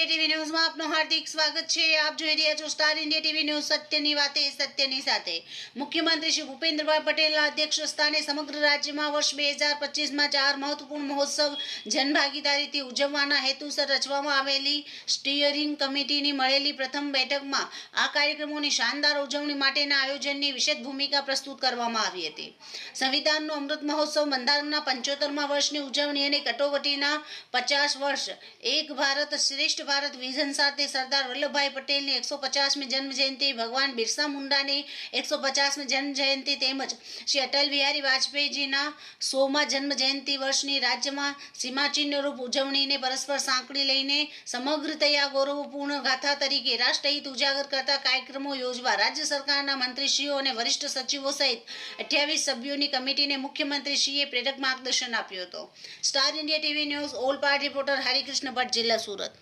India TV news में आपનું હાર્દિક સ્વાગત છે। આપ જોઈ રહ્યા છો સ્ટાર ઇન્ડિયા ટીવી ન્યૂઝ, સત્યની વાતે સત્યની સાથે। મુખ્યમંત્રી શ્રી ભૂપેન્દ્રભાઈ પટેલના અધ્યક્ષ સ્થાને સમગ્ર રાજ્યમાં વર્ષ 2025માં 4 મહત્વપૂર્ણ મહોત્સવ જનભાગીદારીથી ઉજવવાના હેતુસર રચવામાં આવેલી સ્ટીયરિંગ કમિટીની મળેલી પ્રથમ બેઠકમાં આ કાર્યક્રમોની શાનદાર ઉજવણી માટેના આયોજનની વિશેષ ભૂમિકા પ્રસ્તુત કરવામાં આવી હતી। સંવિધાનનો અમૃત મહોત્સવ, બંધારણના 75મા વર્ષની ઉજવણી અને કટોકટીના 50 વર્ષ, એક ભારત શ્રેષ્ઠ ભારત વિઝન સાથે સરદાર વલ્લભભાઈ પટેલની 150મી જન્મજયંતિ, ભગવાન બિરસા મુંડાની 150મી જન્મજયંતિ તેમજ શ્રી અટલ બિહારી વાજપેયીજીના 100મા જન્મજયંતિ વર્ષની રાજ્યમાં સીમાચિહ્નરૂપ ઉજવણીને પરસ્પર સાંકળી લઈને સમગ્રતયા ગૌરવપૂર્ણ ગાથા તરીકે રાષ્ટ્રહિત ઉજાગર કરતા કાર્યક્રમો યોજવા રાજ્ય સરકારના મંત્રીશ્રીઓ અને વરિષ્ઠ સચિવો સહિત 28 સભ્યોની કમિટીને મુખ્યમંત્રીશ્રીએ પ્રેરક માર્ગદર્શન આપ્યું હતું। Star India TV news all part reporter Harikrishna Bhatt, જિલ્લા સુરત।